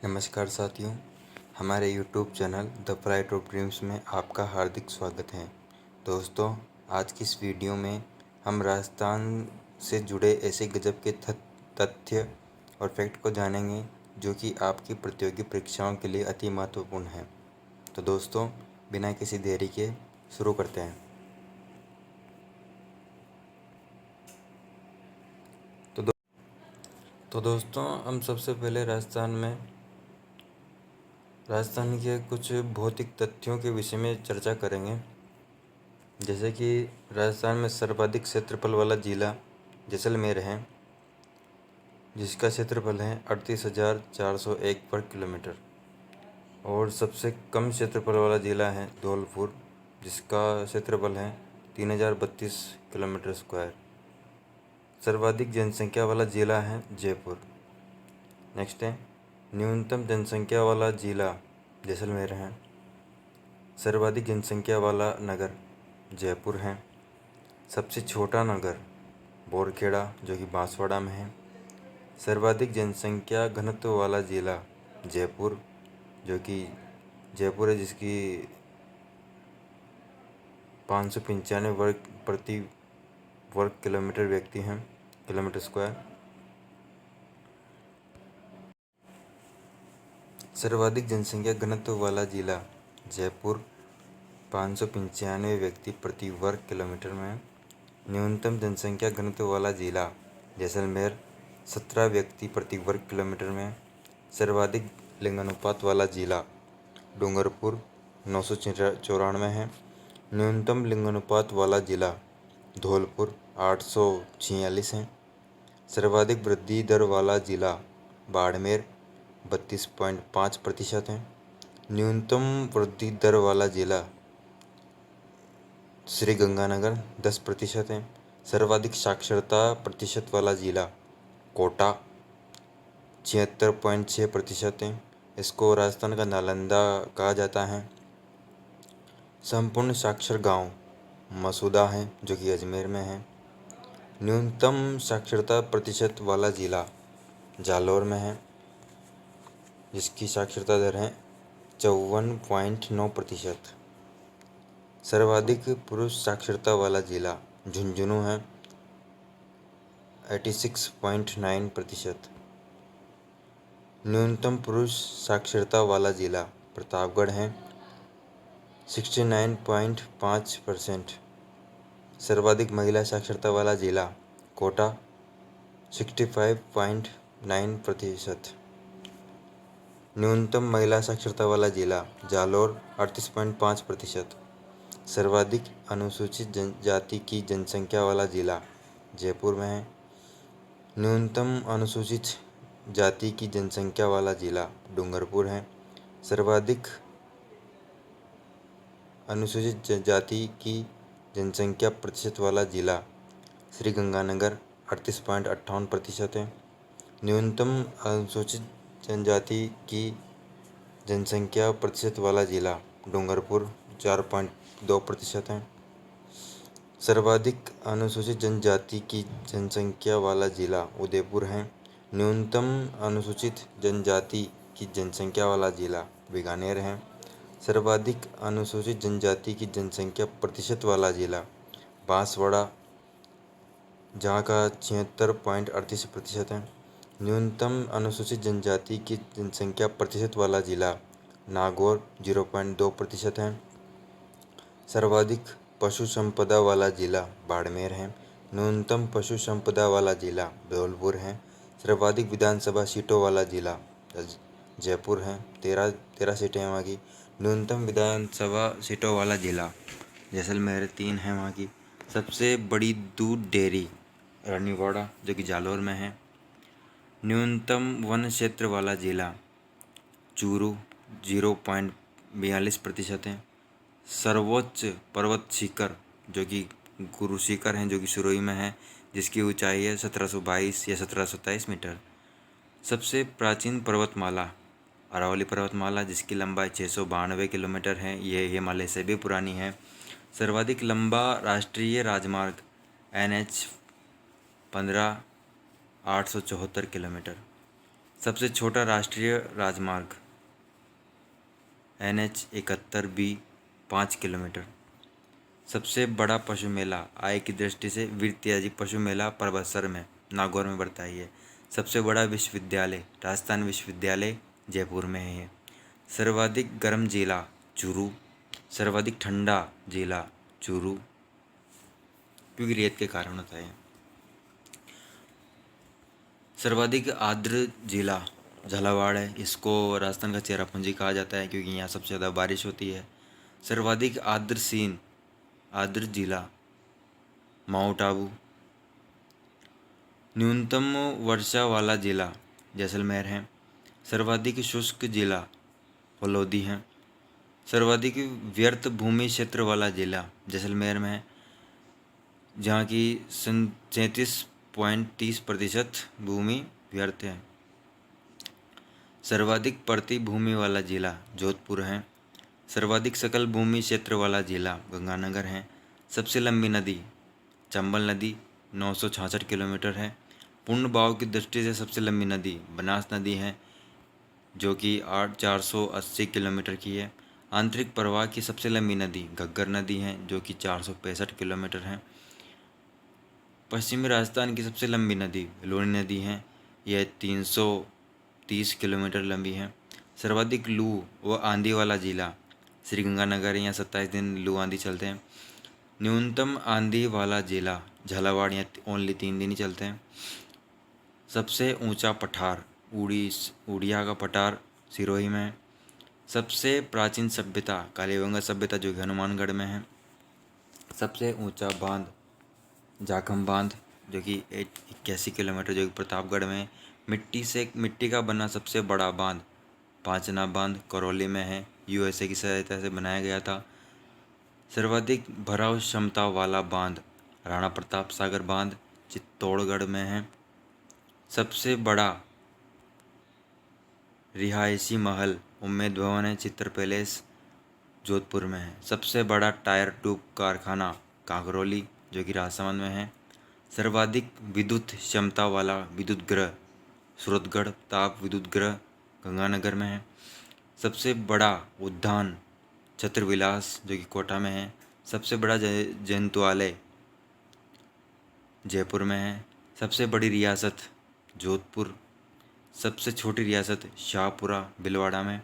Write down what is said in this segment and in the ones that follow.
नमस्कार साथियों, हमारे YouTube channel the flight of dreams में आपका हार्दिक स्वागत है। दोस्तों, आज की इस वीडियो में हम राजस्थान से जुड़े ऐसे गजब के तथ्य और फैक्ट को जानेंगे जो कि आपकी प्रतियोगी परीक्षाओं के लिए अति महत्वपूर्ण है। तो दोस्तों, बिना किसी देरी के शुरू करते हैं। तो दोस्तों, हम सबसे पहले राजस्थान के कुछ भौतिक तथ्यों के विषय में चर्चा करेंगे। जैसे कि राजस्थान में सर्वाधिक क्षेत्रफल वाला जिला जैसलमेर है, जिसका क्षेत्रफल है 38,401 वर्ग किलोमीटर। और सबसे कम क्षेत्रफल वाला जिला है धौलपुर, जिसका क्षेत्रफल है 3,032 किलोमीटर स्क्वायर। सर्वाधिक जनसंख्या वाला जिला है जयपुर। नेक्स्ट है न्यूनतम जनसंख्या वाला जिला जैसलमेर है। सर्वाधिक जनसंख्या वाला नगर जयपुर है। सबसे छोटा नगर बोरखेड़ा, जो कि बांसवाड़ा में है। सर्वाधिक जनसंख्या घनत्व वाला जिला जयपुर, जो कि जयपुर है, जिसकी 595 प्रति वर्ग किलोमीटर व्यक्ति हैं, किलोमीटर स्क्वायर। सर्वाधिक जनसंख्या घनत्व वाला जिला जयपुर, 595 व्यक्ति प्रति वर्ग किलोमीटर में। न्यूनतम जनसंख्या घनत्व वाला जिला जैसलमेर, 17 व्यक्ति प्रति वर्ग किलोमीटर में। सर्वाधिक लिंगानुपात वाला जिला डूंगरपुर, 994 है। न्यूनतम लिंगानुपात वाला जिला धौलपुर, 846 है। सर्वाधिक वृद्धि दर वाला जिला बाड़मेर, 32.5% है। न्यूनतम वृद्धि दर वाला जिला श्रीगंगानगर, 10% है। सर्वाधिक साक्षरता प्रतिशत वाला जिला कोटा, 76.6% है। इसको राजस्थान का नालंदा कहा जाता है। संपूर्ण साक्षर गांव मसूदा है, जो कि अजमेर में है। न्यूनतम साक्षरता प्रतिशत वाला जिला जालौर में है, जिसकी साक्षरता दर है 54.9%। सर्वाधिक पुरुष साक्षरता वाला जिला झुंझुनू है, 86.9%। न्यूनतम पुरुष साक्षरता वाला जिला प्रतापगढ़ है, 69.5%। सर्वाधिक महिला साक्षरता वाला जिला कोटा, 65.9%। न्यूनतम महिला साक्षरता वाला जिला जालौर, 38.5%। सर्वाधिक अनुसूचित जनजाति की जनसंख्या वाला जिला जयपुर में है। न्यूनतम अनुसूचित जाति की जनसंख्या वाला जिला डूंगरपुर है। सर्वाधिक अनुसूचित जाति की जनसंख्या प्रतिशत वाला जिला श्रीगंगानगर, 38.58% है। न्यूनतम अनुसूचित जनजाति की जनसंख्या प्रतिशत वाला जिला डूंगरपुर, 4.2% है। सर्वाधिक अनुसूचित जनजाति की जनसंख्या वाला जिला उदयपुर है। न्यूनतम अनुसूचित जनजाति की जनसंख्या वाला जिला बीकानेर है। सर्वाधिक अनुसूचित जनजाति की जनसंख्या प्रतिशत वाला जिला बांसवाड़ा, जहाँ का 76.38% है। न्यूनतम अनुसूचित जनजाति की जनसंख्या प्रतिशत वाला जिला नागौर, 0.2% है। सर्वाधिक पशु संपदा वाला जिला बाड़मेर है। न्यूनतम पशु संपदा वाला जिला धौलपुर है। सर्वाधिक विधानसभा सीटों वाला जिला जयपुर है, 13 सीटें हैं वहाँ की। न्यूनतम विधानसभा सीटों वाला जिला जैसलमेर, 3 है वहाँ की। सबसे बड़ी दूध डेयरी रानीवाड़ा, जो कि जालौर में है। न्यूनतम वन क्षेत्र वाला जिला चूरू, 0.42% है। सर्वोच्च पर्वत शिखर, जो कि गुरु शिखर हैं, जो कि सुरोई में है, जिसकी ऊंचाई है 1722 या 1727 मीटर। सबसे प्राचीन पर्वतमाला अरावली पर्वतमाला, जिसकी लंबाई 692 किलोमीटर है। यह हिमालय से भी पुरानी है। सर्वाधिक लंबा राष्ट्रीय राजमार्ग NH 15, 874 किलोमीटर। सबसे छोटा राष्ट्रीय राजमार्ग NH71B 5 किलोमीटर। सबसे बड़ा पशु मेला आय की दृष्टि से वीर तेजाजी पशु मेला परबतसर में नागौर में पड़ता है ये। सबसे बड़ा विश्वविद्यालय राजस्थान विश्वविद्यालय जयपुर में है। सर्वाधिक गर्म जिला चूरू। सर्वाधिक ठंडा जिला चूरू, क्योंकि रेत के कारण होता है। सर्वाधिक आर्द्र जिला झालावाड़ है। इसको राजस्थान का चेरापूंजी कहा जाता है क्योंकि यहाँ सबसे ज़्यादा बारिश होती है। सर्वाधिक आर्द्र जिला माउंट आबू। न्यूनतम वर्षा वाला जिला जैसलमेर है। सर्वाधिक शुष्क जिला फलोदी है। सर्वाधिक व्यर्थ भूमि क्षेत्र वाला जिला जैसलमेर में है, जहाँ की 37.30% भूमि व्यर्थ है। सर्वाधिक प्रति भूमि वाला जिला जोधपुर है। सर्वाधिक सकल भूमि क्षेत्र वाला जिला गंगानगर है। सबसे लंबी नदी चंबल नदी 966 किलोमीटर है। पूर्ण बहाव की दृष्टि से सबसे लंबी नदी बनास नदी है, जो कि 480 किलोमीटर की है। आंतरिक प्रवाह की सबसे लंबी नदी घग्गर नदी है, जो कि 465 किलोमीटर है। पश्चिमी राजस्थान की सबसे लंबी नदी लूणी नदी है, यह 330 किलोमीटर लंबी है। सर्वाधिक लू व आंधी वाला जिला श्रीगंगानगर, यहाँ 27 दिन लू आंधी चलते हैं। न्यूनतम आंधी वाला जिला झालावाड़, यहाँ ओनली 3 दिन ही चलते हैं। सबसे ऊंचा पठार उड़िया का पठार सिरोही में है। सबसे प्राचीन सभ्यता कालीबंगा सभ्यता, जो कि हनुमानगढ़ में है। सबसे ऊंचा बांध जाखम बांध, जो कि 81 किलोमीटर, जो कि प्रतापगढ़ में है। मिट्टी का बना सबसे बड़ा बांध पांचना बांध करौली में है, USA की सहायता से बनाया गया था। सर्वाधिक भराव क्षमता वाला बांध राणा प्रताप सागर बांध चित्तौड़गढ़ में है। सबसे बड़ा रिहायशी महल उम्मेद भवन है, चित्र पैलेस जोधपुर में है। सबसे बड़ा टायर ट्यूब कारखाना कांकरौली, जो कि राजसमंद में है। सर्वाधिक विद्युत क्षमता वाला विद्युत गृह सूरतगढ़ ताप विद्युत गृह गंगानगर में है। सबसे बड़ा उद्यान छत्रविलास, जो कि कोटा में है। सबसे बड़ा जंतुआलय जयपुर में है। सबसे बड़ी रियासत जोधपुर। सबसे छोटी रियासत शाहपुरा भीलवाड़ा में।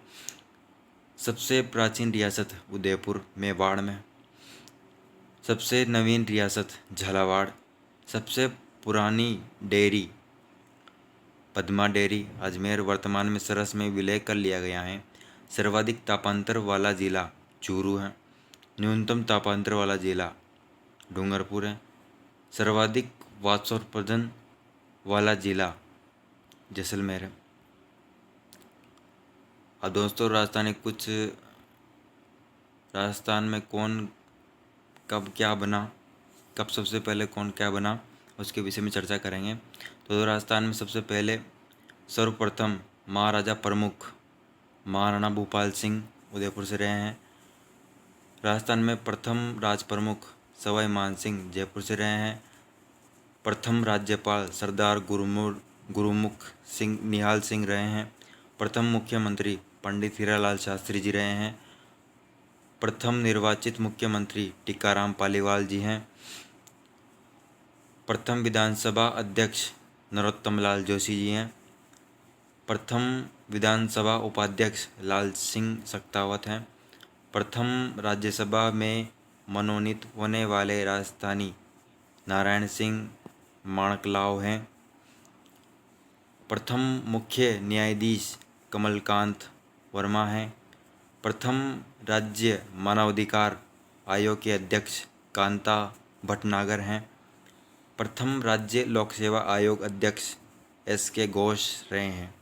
सबसे प्राचीन रियासत उदयपुर मेवाड़ में। सबसे नवीन रियासत झालावाड़। सबसे पुरानी डेयरी पद्मा डेयरी अजमेर, वर्तमान में सरस में विलय कर लिया गया है। सर्वाधिक तापांतर वाला जिला चूरू है। न्यूनतम तापांतर वाला जिला डूंगरपुर है। सर्वाधिक वाष्पोत्सर्जन वाला जिला जैसलमेर है। अब दोस्तों राजस्थान में कौन कब क्या बना, कब सबसे पहले कौन क्या बना, उसके विषय में चर्चा करेंगे। तो राजस्थान में सबसे पहले सर्वप्रथम महाराजा प्रमुख महाराणा भूपाल सिंह उदयपुर से रहे हैं। राजस्थान में प्रथम राज प्रमुख सवाई मानसिंह जयपुर से रहे हैं। प्रथम राज्यपाल सरदार गुरुमुख सिंह निहाल सिंह रहे हैं। प्रथम मुख्यमंत्री पंडित हीरालाल शास्त्री जी रहे हैं। प्रथम निर्वाचित मुख्यमंत्री टीकाराम पालीवाल जी हैं। प्रथम विधानसभा अध्यक्ष नरोत्तम लाल जोशी जी हैं। प्रथम विधानसभा उपाध्यक्ष लाल सिंह सक्तावत हैं। प्रथम राज्यसभा में मनोनीत होने वाले राजस्थानी नारायण सिंह माणकलाव हैं। प्रथम मुख्य न्यायाधीश कमलकांत वर्मा हैं। प्रथम राज्य मानवाधिकार आयोग के अध्यक्ष कांता भटनागर हैं। प्रथम राज्य लोक सेवा आयोग अध्यक्ष SK घोष रहे हैं।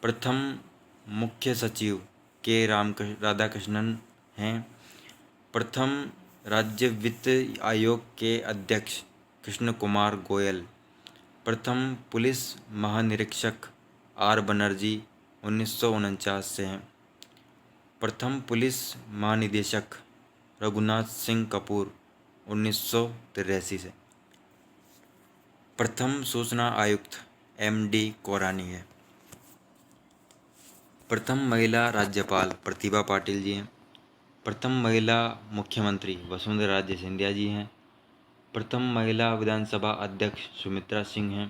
प्रथम मुख्य सचिव K राधाकृष्णन हैं। प्रथम राज्य वित्त आयोग के अध्यक्ष कृष्ण कुमार गोयल। प्रथम पुलिस महानिरीक्षक R बनर्जी 1949 से हैं। प्रथम पुलिस महानिदेशक रघुनाथ सिंह कपूर 1983 से। प्रथम सूचना आयुक्त MD कोरानी है। प्रथम महिला राज्यपाल प्रतिभा पाटिल जी हैं। प्रथम महिला मुख्यमंत्री वसुंधरा राजे सिंधिया जी हैं। प्रथम महिला विधानसभा अध्यक्ष सुमित्रा सिंह हैं।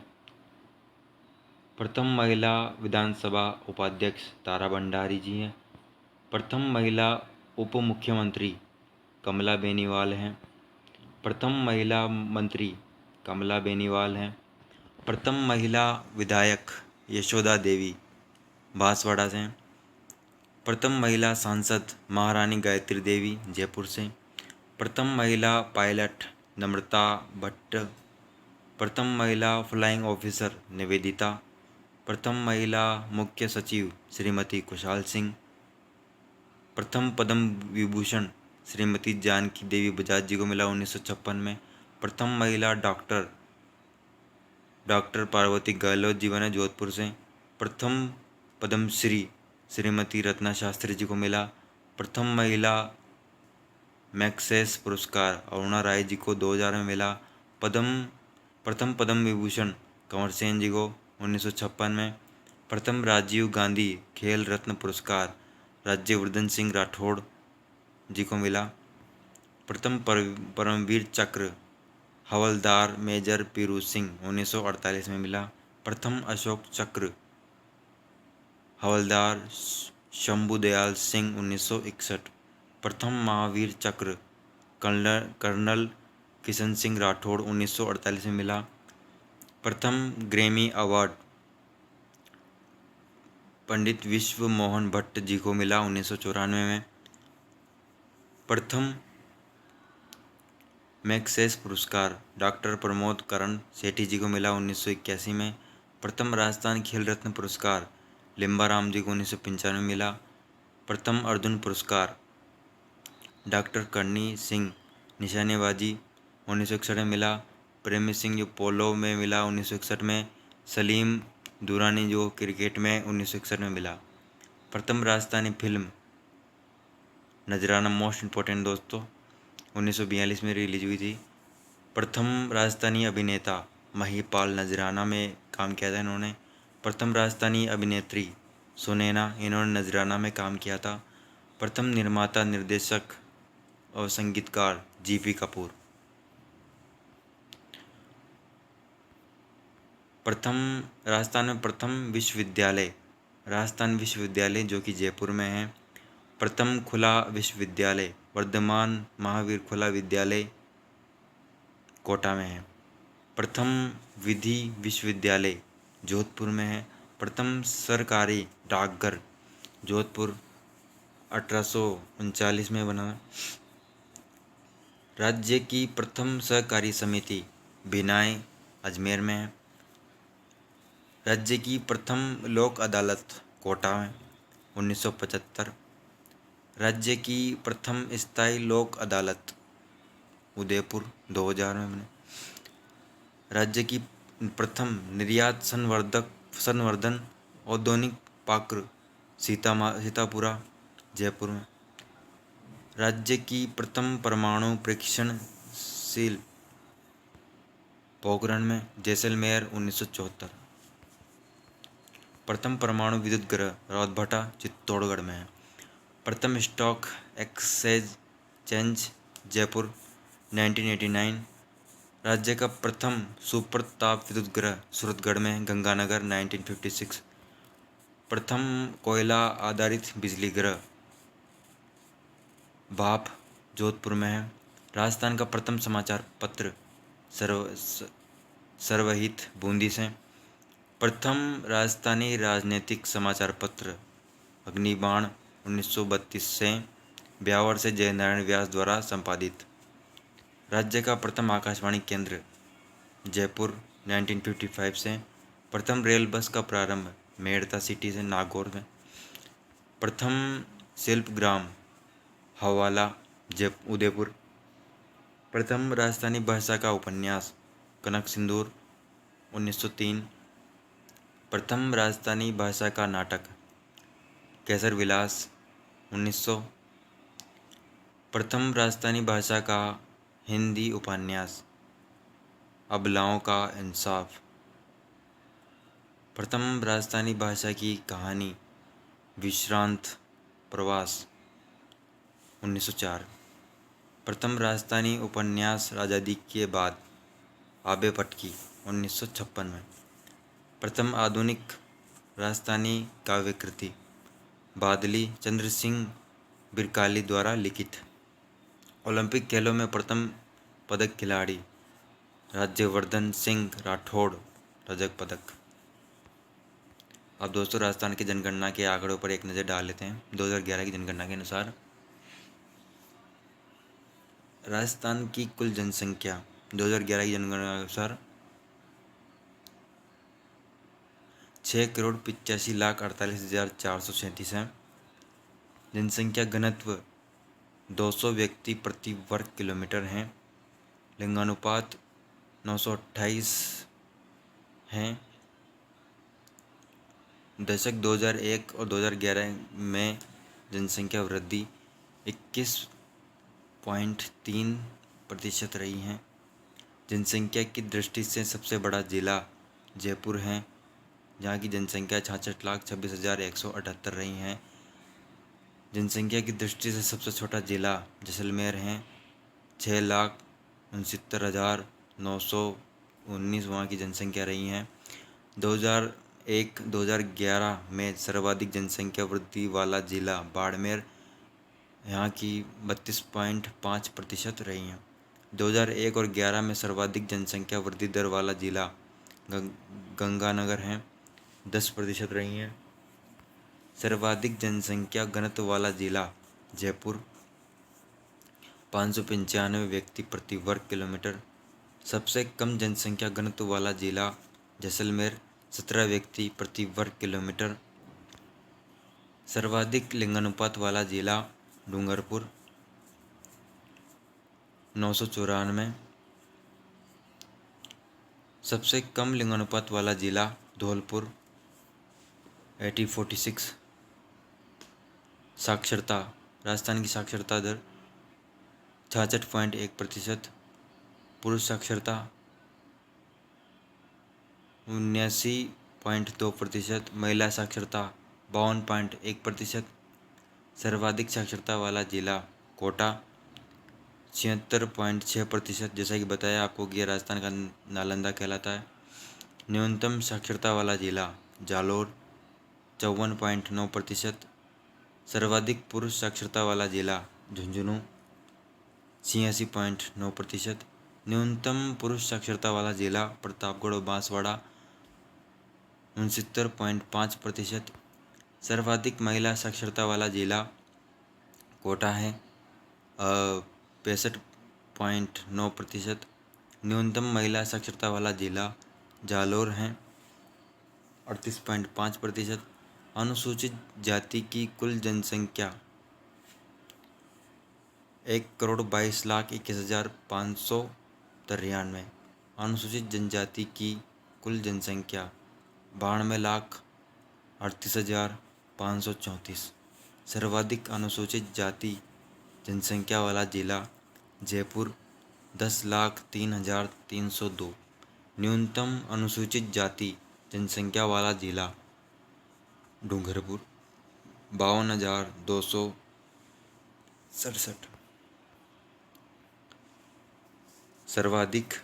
प्रथम महिला विधानसभा उपाध्यक्ष तारा भंडारी जी हैं। प्रथम महिला उप मुख्यमंत्री कमला बेनीवाल हैं। प्रथम महिला मंत्री कमला बेनीवाल हैं। प्रथम महिला विधायक यशोदा देवी बांसवाड़ा से हैं। प्रथम महिला सांसद महारानी गायत्री देवी जयपुर से। प्रथम महिला पायलट नम्रता भट्ट। प्रथम महिला फ्लाइंग ऑफिसर निवेदिता। प्रथम महिला मुख्य सचिव श्रीमती कुशाल सिंह। प्रथम पद्म विभूषण श्रीमती जानकी देवी बजाज जी को मिला 1956 में। प्रथम महिला डॉक्टर पार्वती गहलोत जी बने जोधपुर से। प्रथम पद्मश्री श्रीमती रत्ना शास्त्री जी को मिला। प्रथम महिला मैग्सेस पुरस्कार अरुणा राय जी को 2000 में मिला। प्रथम पद्म विभूषण कंवर सेन जी को 1956 में। प्रथम राजीव गांधी खेल रत्न पुरस्कार राज्यवर्धन सिंह राठौड़ जी को मिला। प्रथम परमवीर चक्र हवलदार मेजर पीरू सिंह 1948 में मिला। प्रथम अशोक चक्र हवलदार शंभू दयाल सिंह 1961। प्रथम महावीर चक्र कर्नल किशन सिंह राठौड़ 1948 में मिला। प्रथम ग्रैमी अवार्ड पंडित विश्व मोहन भट्ट जी को मिला 1994 में। प्रथम मैग्सेस पुरस्कार डॉक्टर प्रमोद करण सेठी जी को मिला 1981 में। प्रथम राजस्थान खेल रत्न पुरस्कार लिम्बाराम जी को 1995 में मिला। प्रथम अर्जुन पुरस्कार डॉक्टर करणी सिंह निशानेबाजी 1961 में मिला। प्रेमी सिंह जो पोलो में मिला 1961 में। सलीम दुरानी जो क्रिकेट में 1961 में मिला। प्रथम राजस्थानी फिल्म नजराना मोस्ट इम्पोर्टेंट दोस्तों 1942 में रिलीज हुई थी। प्रथम राजस्थानी अभिनेता महिपाल नजराना में काम किया था इन्होंने। प्रथम राजस्थानी अभिनेत्री सुनैना इन्होंने नजराना में काम किया था। प्रथम निर्माता निर्देशक और संगीतकार जीपी कपूर। प्रथम राजस्थान में प्रथम विश्वविद्यालय राजस्थान विश्वविद्यालय जो कि जयपुर में है। प्रथम खुला विश्वविद्यालय वर्धमान महावीर खुला विद्यालय कोटा में है। प्रथम विधि विश्वविद्यालय जोधपुर में है। प्रथम सरकारी डाकघर जोधपुर 1839 में बना। राज्य की प्रथम सहकारी समिति बिनाई अजमेर में है। राज्य की प्रथम लोक अदालत कोटा में 1975। राज्य की प्रथम स्थायी लोक अदालत उदयपुर 2000 में बने। राज्य की प्रथम निर्यात संवर्धन औद्योगिक पार्क सीतापुरा जयपुर में। राज्य की प्रथम परमाणु परीक्षणशील पोखरण में जैसलमेर 1974। प्रथम परमाणु विद्युत गृह रावतभाटा चित्तौड़गढ़ में है। प्रथम स्टॉक एक्सचेंज जयपुर 1989। राज्य का प्रथम सुपर ताप विद्युत गृह सूरतगढ़ में गंगानगर 1956। प्रथम कोयला आधारित बिजली गृह भाप जोधपुर में है। राजस्थान का प्रथम समाचार पत्र सर्वहित बूंदी से। प्रथम राजस्थानी राजनीतिक समाचार पत्र अग्निबाण 1932 से ब्यावर से जयनारायण व्यास द्वारा संपादित। राज्य का प्रथम आकाशवाणी केंद्र जयपुर 1955 से। प्रथम रेल बस का प्रारंभ मेड़ता सिटी से नागौर में। प्रथम शिल्प ग्राम हवाला उदयपुर। प्रथम राजस्थानी भाषा का उपन्यास कनक सिंदूर 1903। प्रथम राजस्थानी भाषा का नाटक केसर विलास 1900। प्रथम राजस्थानी भाषा का हिंदी उपन्यास अबलाओं का इंसाफ प्रथम राजस्थानी भाषा की कहानी विश्रांत प्रवास 1904। प्रथम राजस्थानी उपन्यास आज़ादी के बाद आबे पटकी 1956 में। प्रथम आधुनिक राजस्थानी काव्यकृति बादली चंद्र सिंह बिरकाली द्वारा लिखित। ओलंपिक खेलों में प्रथम पदक खिलाड़ी राज्यवर्धन सिंह राठौड़ रजत पदक। अब दोस्तों राजस्थान की जनगणना के आंकड़ों पर एक नज़र डाल लेते हैं। 2011 की जनगणना के अनुसार राजस्थान की कुल जनसंख्या 2011 की जनगणना के अनुसार 6,85,48,437 है। जनसंख्या घनत्व 200 व्यक्ति प्रति वर्ग किलोमीटर है। लिंगानुपात 928 हैं। दशक 2001 और 2011 में जनसंख्या वृद्धि 21.3% रही है। जनसंख्या की दृष्टि से सबसे बड़ा जिला जयपुर है, जहाँ की जनसंख्या 66,26,178 रही है। जनसंख्या की दृष्टि से सबसे छोटा जिला जैसलमेर है, 6,69,919 वहाँ की जनसंख्या रही है। 2001-2011 में सर्वाधिक जनसंख्या वृद्धि वाला जिला बाड़मेर, यहाँ की 32.5% रही है। 2001 और 11 में सर्वाधिक जनसंख्या वृद्धि दर वाला जिला गंगानगर है, 10% रही है। सर्वाधिक जनसंख्या घनत्व वाला जिला जयपुर, 595 व्यक्ति प्रति वर्ग किलोमीटर। सबसे कम जनसंख्या घनत्व वाला जिला जैसलमेर, 17 व्यक्ति प्रति वर्ग किलोमीटर। सर्वाधिक लिंगानुपात वाला जिला डूंगरपुर, 994। सबसे कम लिंगानुपात वाला जिला धौलपुर, 8046। साक्षरता राजस्थान की साक्षरता दर 66.1%। पुरुष साक्षरता 79.2%। महिला साक्षरता 52.1%। सर्वाधिक साक्षरता वाला जिला कोटा, 76.6%। जैसा कि बताया आपको कि राजस्थान का नालंदा कहलाता है। न्यूनतम साक्षरता वाला जिला जालोर, 54.9%। सर्वाधिक पुरुष साक्षरता वाला जिला झुंझुनू, 86.9%। न्यूनतम पुरुष साक्षरता वाला जिला प्रतापगढ़ और बांसवाड़ा, 69.5%। सर्वाधिक महिला साक्षरता वाला जिला कोटा है, 65.9%। न्यूनतम महिला साक्षरता वाला जिला जालोर है, 38.5%। अनुसूचित जाति की कुल जनसंख्या 1,22,21,593। अनुसूचित जनजाति की कुल जनसंख्या 92,38,534। सर्वाधिक अनुसूचित जाति जनसंख्या वाला जिला जयपुर, 10,03,302। न्यूनतम अनुसूचित जाति जनसंख्या वाला जिला डूंगरपुर, 52,267। सर्वाधिक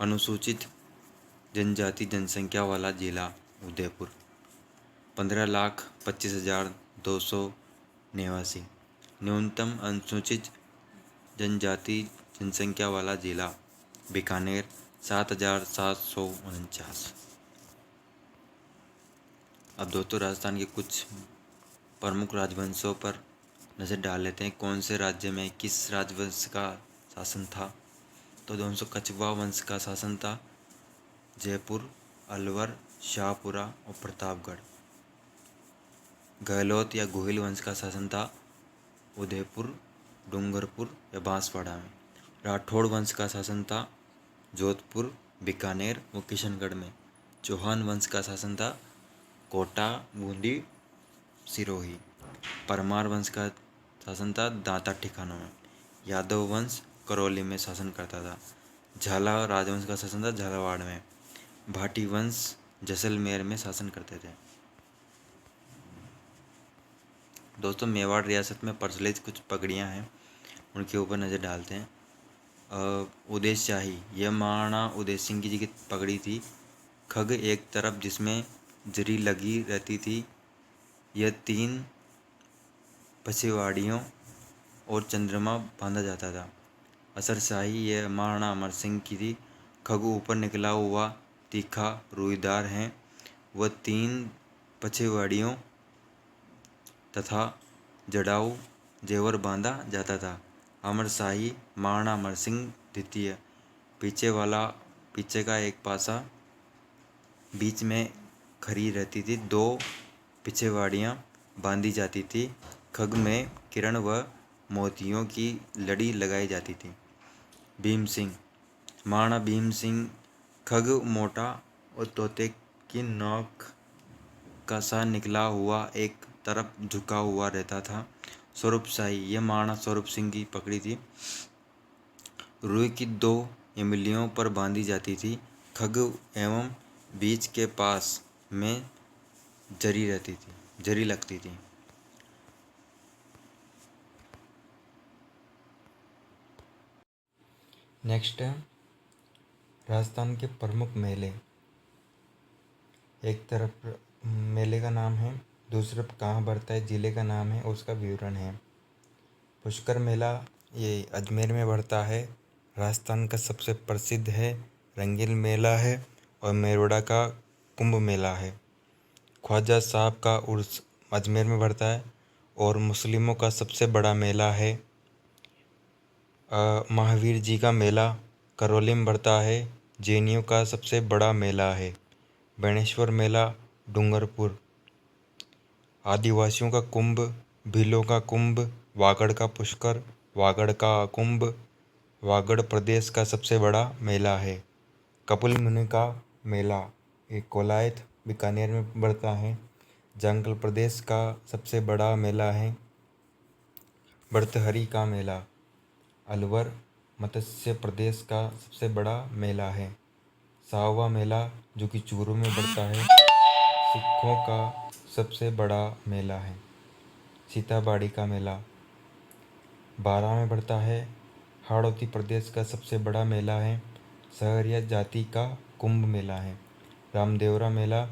अनुसूचित जनजाति जनसंख्या वाला जिला उदयपुर, 15,25,289। न्यूनतम अनुसूचित जनजाति जनसंख्या वाला जिला बीकानेर, 7,749। अब दोस्तों राजस्थान के कुछ प्रमुख राजवंशों पर नज़र डाल लेते हैं। कौन से राज्य में किस राजवंश का शासन था। तो दोस्तों कछवाहा वंश का शासन था। जयपुर, अलवर, शाहपुरा और प्रतापगढ़। गहलोत या गोहिल वंश का शासन था उदयपुर, डूंगरपुर या बांसवाड़ा में। राठौड़ वंश का शासन था जोधपुर, बीकानेर और किशनगढ़ में। चौहान वंश का शासन था कोटा, बूंदी, सिरोही। परमार वंश का शासन था दांता ठिकानों में। यादव वंश करौली में शासन करता था। झाला राजवंश का शासन था झालावाड़ में। भाटी वंश जैसलमेर में शासन करते थे। दोस्तों, मेवाड़ रियासत में प्रचलित कुछ पगड़ियाँ हैं, उनके ऊपर नज़र डालते हैं। उदय शाही, यह महाराणा उदय सिंह जी की पगड़ी थी। खग एक तरफ जिसमें जरी लगी रहती थी। यह 3 पछवाड़ियों और चंद्रमा बांधा जाता था। असर शाही, यह महाराणा अमर सिंह की थी। खग ऊपर निकला हुआ तीखा रुईदार है। वह 3 पछवाड़ियों तथा जड़ाऊ जेवर बांधा जाता था। अमर शाही, महाराणा अमर सिंह द्वितीय, पीछे का एक पासा बीच में खड़ी रहती थी। 2 पिछवाड़ियाँ बांधी जाती थी। खग में किरण व मोतियों की लड़ी लगाई जाती थी। भीम सिंह, महाराणा भीम सिंह, खग मोटा और तोते की नोक का सा निकला हुआ एक तरफ झुका हुआ रहता था। स्वरूप शाही, यह महाराणा स्वरूप सिंह की पकड़ी थी। रुई की 2 इमलियों पर बांधी जाती थी। खग एवं बीच के पास में जरी लगती थी। नेक्स्ट है राजस्थान के प्रमुख मेले। एक तरफ मेले का नाम है, दूसरी तरफ कहाँ बढ़ता है, जिले का नाम है, उसका विवरण है। पुष्कर मेला ये अजमेर में बढ़ता है। राजस्थान का सबसे प्रसिद्ध है। रंगील मेला है और मेवाड़ का कुंभ मेला है। ख्वाजा साहब का उर्स अजमेर में बढ़ता है और मुस्लिमों का सबसे बड़ा मेला है। महावीर जी का मेला करौली में बढ़ता है। जैनियों का सबसे बड़ा मेला है। बेणेश्वर मेला डूंगरपुर। आदिवासियों का कुंभ, भीलों का कुंभ, वागड़ का पुष्कर, वागड़ का कुंभ, वागड़ प्रदेश का सबसे बड़ा मेला है। कपिल मुनि का मेला एक कोलायत बीकानेर में बढ़ता है। जंगल प्रदेश का सबसे बड़ा मेला है। भर्तहरि का मेला अलवर मत्स्य प्रदेश का सबसे बड़ा मेला है। सावा मेला जो कि चूरू में बढ़ता है, सिखों का सबसे बड़ा मेला है। सीताबाड़ी का मेला बारा में बढ़ता है। हाड़ौती प्रदेश का सबसे बड़ा मेला है। सहरिया जाति का कुंभ मेला है। रामदेवरा मेला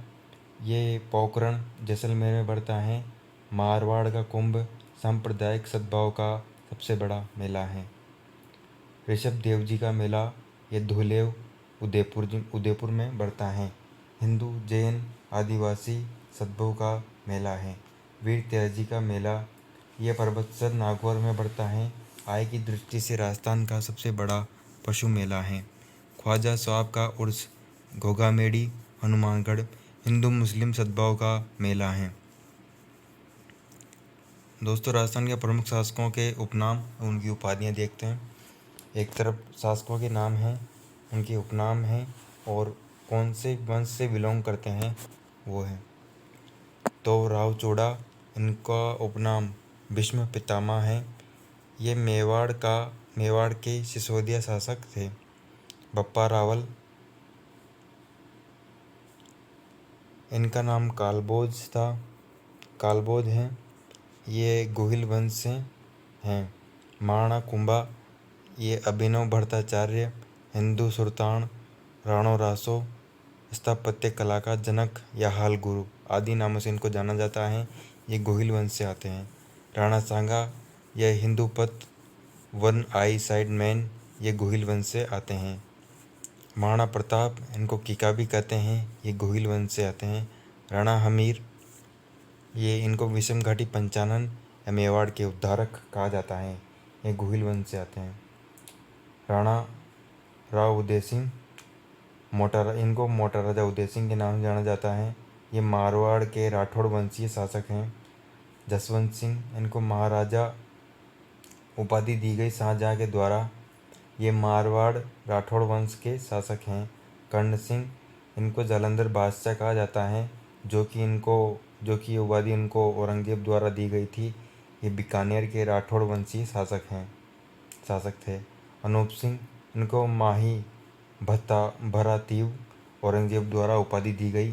ये पोखरण जैसलमेर में बढ़ता है। मारवाड़ का कुंभ सांप्रदायिक सद्भाव का सबसे बड़ा मेला है। ऋषभ देव जी का मेला ये धुलेव उदयपुर में बढ़ता है। हिंदू जैन आदिवासी सद्भाव का मेला है। वीर तेरा जी का मेला यह पर्वतसर नागौर में बढ़ता है। आय की दृष्टि से राजस्थान का सबसे बड़ा पशु मेला है। ख्वाजा साहब का उर्स घोघामेड़ी हनुमानगढ़ हिंदू मुस्लिम सद्भाव का मेला है। दोस्तों, राजस्थान के प्रमुख शासकों के उपनाम उनकी उपाधियां देखते हैं। एक तरफ शासकों के नाम हैं, उनके उपनाम हैं और कौन से वंश से बिलोंग करते हैं वो है। तो राव चोड़ा, इनका उपनाम भीष्म पितामह है। ये मेवाड़ के सिसोदिया शासक थे। बप्पा रावल, इनका नाम कालबोज हैं। ये गोहिल वंश से हैं। महाराणा कुंभा ये अभिनव भट्टाचार्य, हिंदू सुल्तान राणो रासो, स्थापत्य कला का जनक या हाल गुरु आदि नामों से इनको जाना जाता है। ये गोहिल वंश से आते हैं। राणा सांगा यह हिंदूपत वन आई साइड मैन ये गोहिल वंश से आते हैं। महाराणा प्रताप इनको कीका भी कहते हैं, ये गोहिल वंश से आते हैं। राणा हमीर ये इनको विषम घाटी पंचानन या मेवाड़ के उद्धारक कहा जाता है, ये गोहिल वंश से आते हैं। राणा राव उदय सिंह इनको मोटा राजा उदय सिंह के नाम से जाना जाता है। ये मारवाड़ के राठौड़ वंशीय शासक हैं। जसवंत सिंह इनको महाराजा उपाधि दी गई शाहजहाँ के द्वारा। ये मारवाड़ राठौड़ वंश के शासक हैं। कर्ण सिंह इनको जालंधर बादशाह कहा जाता है, जो कि उपाधि इनको औरंगजेब द्वारा दी गई थी। ये बीकानेर के राठौड़ वंशीय शासक थे। अनूप सिंह इनको माही भरातीव औरंगजेब द्वारा उपाधि दी गई।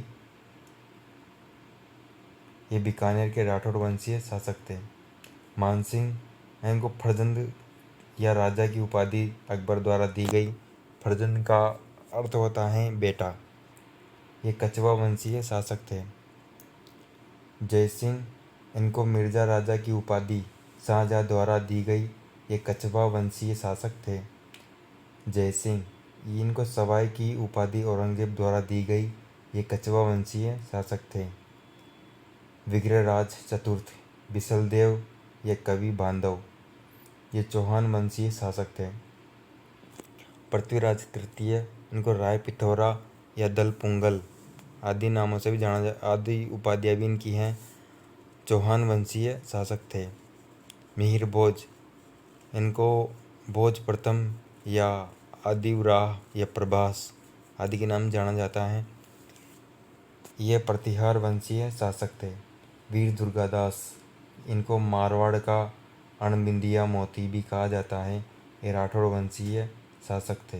ये बीकानेर के राठौड़ वंशीय शासक थे। मानसिंह इनको फर्जंद या राजा की उपाधि अकबर द्वारा दी गई। फर्जंद का अर्थ होता है बेटा। ये कछवा वंशीय शासक थे। जयसिंह इनको मिर्जा राजा की उपाधि शाहजहाँ द्वारा दी गई। ये कछवा वंशीय शासक थे। जयसिंह इनको सवाई की उपाधि औरंगजेब द्वारा दी गई। ये कछवा वंशीय शासक थे। विग्रहराज चतुर्थ बिसलदेव या कवि बांधव ये चौहान वंशीय शासक थे। पृथ्वीराज तृतीय इनको राय पिथौरा या दल पुंगल आदि नामों से भी आदि उपाधियाँ भी इनकी हैं। चौहान वंशीय शासक थे। मिहिर भोज इनको भोज प्रथम या आदिवराह या प्रभास आदि के नाम जाना जाता है। ये प्रतिहार वंशीय शासक थे। वीर दुर्गादास इनको मारवाड़ का अणबिंदिया मोती भी कहा जाता है। ये राठौड़ वंशीय शासक थे।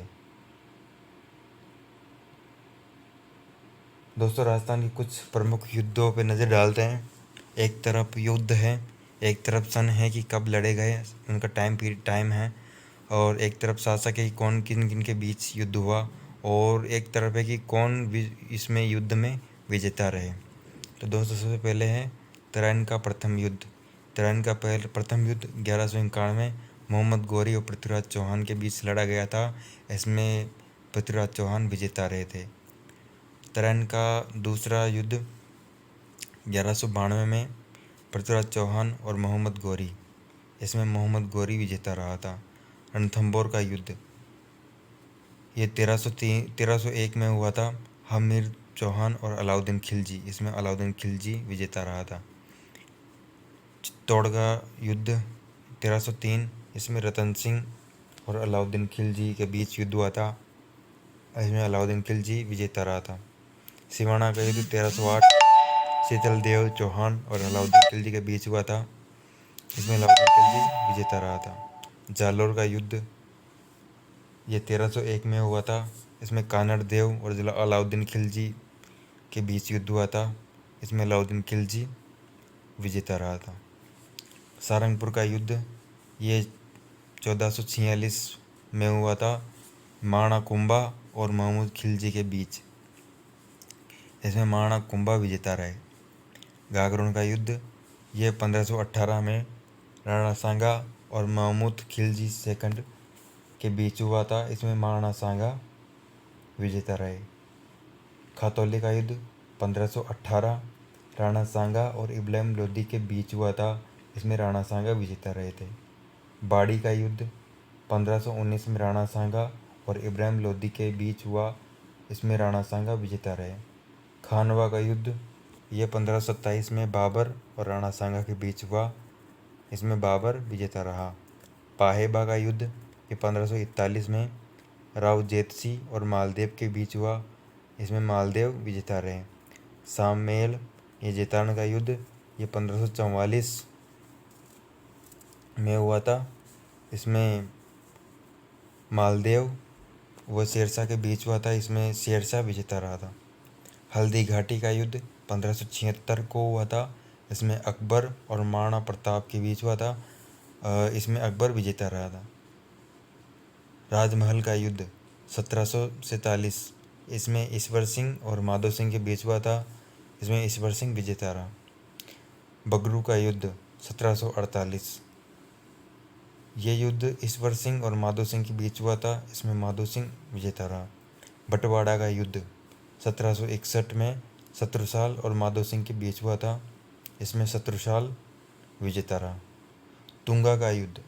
दोस्तों, राजस्थान के कुछ प्रमुख युद्धों पर नज़र डालते हैं। एक तरफ युद्ध है, एक तरफ सन है कि कब लड़े गए, उनका टाइम है, और एक तरफ शासक है कि कौन किन किन के बीच युद्ध हुआ, और एक तरफ है कि कौन इसमें युद्ध में विजेता रहे। तो दोस्तों, सबसे पहले है तराइन का प्रथम युद्ध। तराइन का प्रथम युद्ध 1191 मोहम्मद गौरी और पृथ्वीराज चौहान के बीच लड़ा गया था। इसमें पृथ्वीराज चौहान विजेता रहे थे। तराइन का दूसरा युद्ध 1192 में पृथ्वीराज चौहान और मोहम्मद गौरी, इसमें मोहम्मद गौरी विजेता रहा था। रणथंभौर का युद्ध ये 1301 में हुआ था। हमीर चौहान और अलाउद्दीन खिलजी, इसमें अलाउद्दीन खिलजी विजेता रहा था। चित्तौड़ का युद्ध 1303, इसमें रतन सिंह और अलाउद्दीन खिलजी के बीच युद्ध हुआ था। इसमें अलाउद्दीन खिलजी विजेता रहा था। सिवाना का युद्ध 1308 शीतल देव चौहान और अलाउद्दीन खिलजी के बीच हुआ था। इसमें अलाउद्दीन खिलजी विजेता रहा था। जालोर का युद्ध ये 1301 में हुआ था। इसमें कानड़ देव और अलाउद्दीन खिलजी के बीच युद्ध हुआ था। इसमें अलाउद्दीन खिलजी विजेता रहा था। सारंगपुर का युद्ध ये 1446 में हुआ था, महाराणा कुंभा और महमूद खिलजी के बीच। इसमें महाराणा कुंभा विजेता रहे। गागरोन का युद्ध ये 1518 में राणा सांगा और महमूद खिलजी सेकंड के बीच हुआ था। इसमें महाराणा सांगा विजेता रहे। खातौली का युद्ध 1518 राणा सांगा और इब्राहिम लोदी के बीच हुआ था। इसमें राणा सांगा विजेता रहे थे। बाड़ी का युद्ध 1519 में राणा सांगा और इब्राहिम लोदी के बीच हुआ। इसमें राणा सांगा विजेता रहे। खानवा का युद्ध ये 1527 में बाबर और राणा सांगा के बीच हुआ। इसमें बाबर विजेता रहा। पाहेबा का युद्ध ये 1541 में राव जेतसी और मालदेव के बीच हुआ। इसमें मालदेव विजेता रहे। साममेल ये जेतारण का युद्ध ये 1544 में हुआ था। इसमें मालदेव व शेरशाह के बीच हुआ था। इसमें शेरशाह विजेता रहा था। हल्दी घाटी का युद्ध 1576 को हुआ था। इसमें अकबर और महाराणा प्रताप के बीच हुआ था। इसमें अकबर विजेता रहा था। राजमहल का युद्ध 1747, इसमें ईश्वर सिंह और माधो सिंह के बीच हुआ था। इसमें ईश्वर सिंह विजेता रहा। बगरू का युद्ध 1748, ये युद्ध ईश्वर सिंह और माधो सिंह के बीच हुआ था। इसमें माधो सिंह विजेता रहा। बटवाड़ा का युद्ध 1761 में शत्रुसाल और माधो सिंह के बीच हुआ था। इसमें शत्रुसाल विजेता रहा। तुंगा का युद्ध,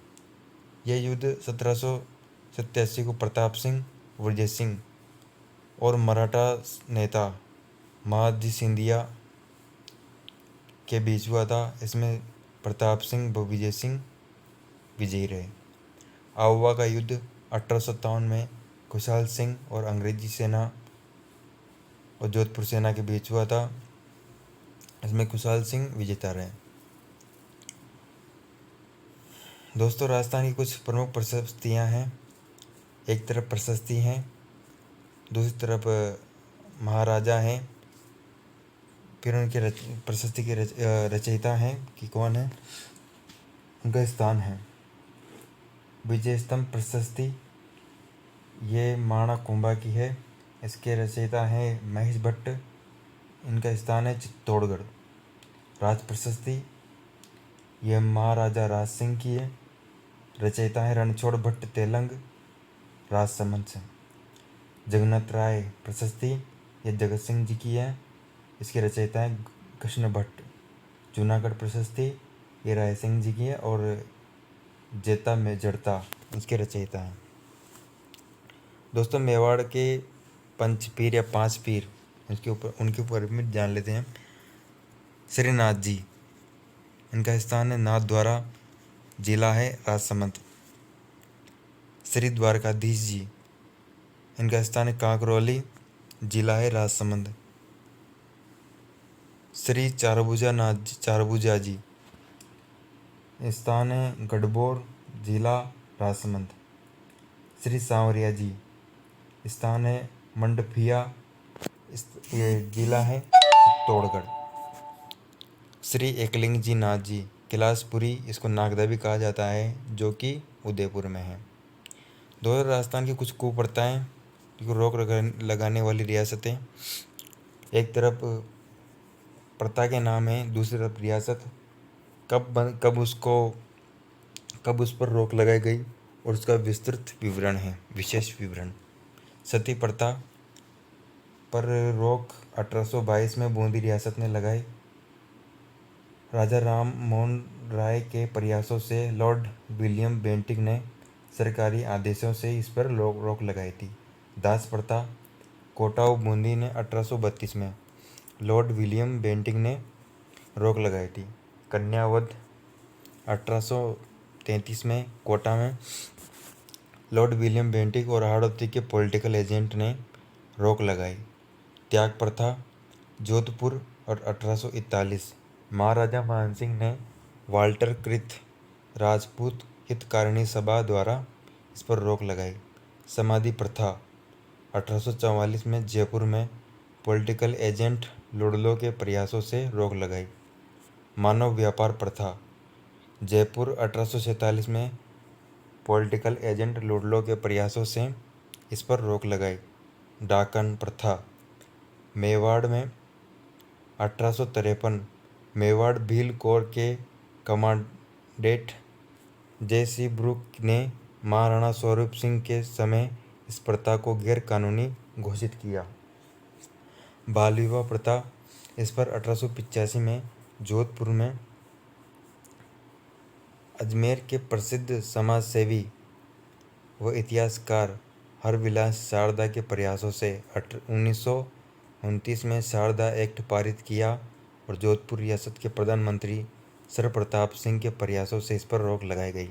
यह युद्ध 1787 को प्रताप सिंह, विजय सिंह और मराठा नेता महादजी सिंधिया के बीच हुआ था। इसमें प्रताप सिंह व विजय सिंह विजयी रहे। आउवा का युद्ध 1857 में खुशहाल सिंह और अंग्रेजी सेना और जोधपुर सेना के बीच हुआ था। इसमें खुशहाल सिंह विजेता रहे। दोस्तों, राजस्थान की कुछ प्रमुख प्रशस्तियां हैं। एक तरफ प्रशस्ति हैं, दूसरी तरफ महाराजा हैं, फिर उनके प्रशस्ति के रचयिता हैं कि कौन है, उनका स्थान है। विजय स्तंभ प्रशस्ति ये माणा कुंभा की है, इसके रचयिता हैं महेश भट्ट, इनका स्थान है चित्तौड़गढ़। राज प्रशस्ति यह महाराजा राज सिंह की है, रचयिता है रणछोड़ भट्ट तेलंग, राजसमंद से। जगन्नाथ राय प्रशस्ति यह जगत सिंह जी की है, इसके रचयिता हैं कृष्ण भट्ट। जूनागढ़ प्रशस्ति ये राय सिंह जी की है और जेता में जड़ता इसके रचयिता हैं। दोस्तों मेवाड़ के पंच पीर या पांच पीर उनके ऊपर में जान लेते हैं। श्रीनाथ जी, इनका स्थान है नाथ द्वारा, जिला है राजसमंद। श्री द्वारकाधीश जी, इनका स्थान है कांकरौली, जिला है राजसमंद। श्री चारभुजा जी, स्थान है गढ़बोर, जिला राजसमंद। श्री सांवरिया जी, स्थान है मंडफिया, ये जिला है चित्तौड़गढ़। श्री एकलिंग जी नाथ जी कैलाशपुरी, इसको नागदा भी कहा जाता है, जो कि उदयपुर में है। दोनों राजस्थान की कुछ कुप्रथाएं, रोक लगाने वाली रियासतें। एक तरफ प्रथा के नाम है, दूसरी तरफ रियासत। कब उस पर रोक लगाई गई और उसका विस्तृत विवरण है, विशेष विवरण। सती प्रथा पर रोक 1822 में बूंदी रियासत ने लगाई। राजा राम मोहन राय के प्रयासों से लॉर्ड विलियम बेंटिक ने सरकारी आदेशों से इस पर रोक लगाई थी। दास प्रथा कोटा और बूंदी ने 1832 में लॉर्ड विलियम बेंटिक ने रोक लगाई थी। कन्यावध 1833 में कोटा में लॉर्ड विलियम बेंटिक और हाड़ौती के पॉलिटिकल एजेंट ने रोक लगाई। त्याग प्रथा जोधपुर और 1841 महाराजा मानसिंह ने वाल्टर कृत राजपूत हितकारिणी सभा द्वारा इस पर रोक लगाई। समाधि प्रथा 1844 में जयपुर में पॉलिटिकल एजेंट लुडलो के प्रयासों से रोक लगाई। मानव व्यापार प्रथा जयपुर 1846 में पॉलिटिकल एजेंट लुडलो के प्रयासों से इस पर रोक लगाई। डाकन प्रथा मेवाड़ में 1853 मेवाड़ भील कोर के कमांडेंट जे.सी. ब्रूक ने महाराणा स्वरूप सिंह के समय इस प्रथा को गैर कानूनी घोषित किया। बाल विवाह प्रथा इस पर 1885 में जोधपुर में अजमेर के प्रसिद्ध समाजसेवी व इतिहासकार हरविलास शारदा के प्रयासों से 1929 में शारदा एक्ट पारित किया और जोधपुर रियासत के प्रधानमंत्री सर प्रताप सिंह के प्रयासों से इस पर रोक लगाई गई।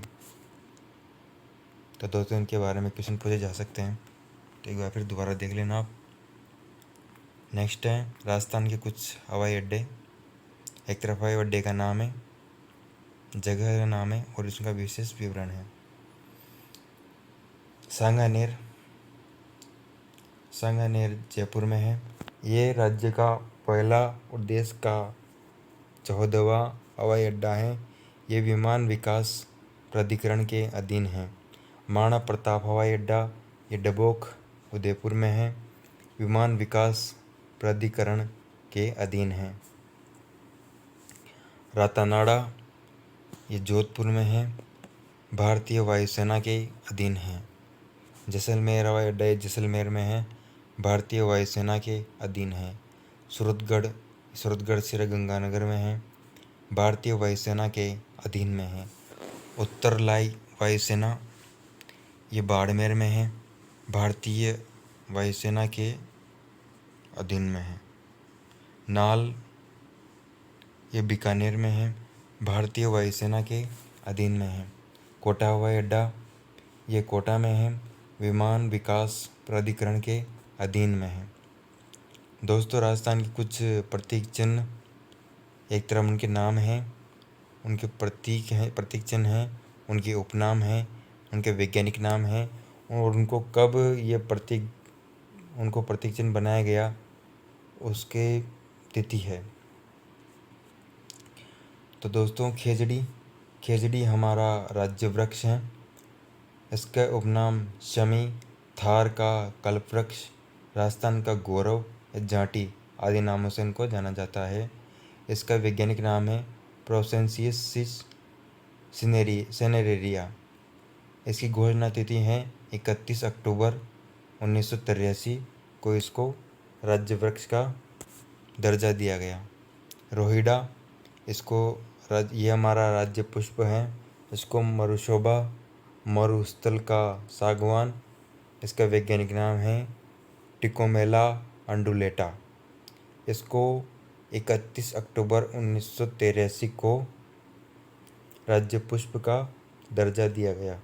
तो दोस्तों इनके बारे में क्वेश्चन पूछे जा सकते हैं, तो एक बार फिर दोबारा देख लेना आप। नेक्स्ट है राजस्थान के कुछ हवाई अड्डे। एक तरफ हवाई अड्डे का नाम है, जगह का नाम है और इसका विशेष विवरण है। सांगानेर जयपुर में है। ये राज्य का पहला और देश का 14वां हवाई अड्डा है। ये विमान विकास प्राधिकरण के अधीन है। महाराणा प्रताप हवाई अड्डा ये डबोक उदयपुर में है, विमान विकास प्राधिकरण के अधीन है। रातानाडा ये जोधपुर में है, भारतीय वायुसेना के अधीन है। जैसलमेर हवाई अड्डा जैसलमेर में है, भारतीय वायुसेना के अधीन है। सूरतगढ़ श्रीगंगानगर में है, भारतीय वायुसेना के अधीन में है। उत्तरलाई वायुसेना ये बाड़मेर में है, भारतीय वायुसेना के अधीन में है। नाल ये बीकानेर में है, भारतीय वायुसेना के अधीन में है। कोटा हवाई अड्डा ये कोटा में है, विमान विकास प्राधिकरण के अधीन में है। दोस्तों राजस्थान के कुछ प्रतीक चिन्ह, एक तरफ उनके नाम हैं, उनके प्रतीक चिन्ह हैं, उनके उपनाम हैं, उनके वैज्ञानिक नाम हैं और उनको कब ये प्रतीक चिन्ह बनाया गया उसके तिथि है। तो दोस्तों खेजड़ी हमारा राज्य वृक्ष है। इसका उपनाम शमी, थार का कल्पवृक्ष, राजस्थान का गौरव, जाटी आदि नामों से इनको जाना जाता है। इसका वैज्ञानिक नाम है प्रोसेनसियसिस सिनेरेरिया। इसकी घोषणा तिथि है 31 अक्टूबर 1983 को इसको राज्य वृक्ष का दर्जा दिया गया। रोहिड़ा ये हमारा राज्य पुष्प है। इसको मरुशोभा, मरुस्थल का सागवान। इसका वैज्ञानिक नाम है टिकोमेला अंडुलेटा। इसको 31 अक्टूबर 1983 को राज्य पुष्प का दर्जा दिया गया।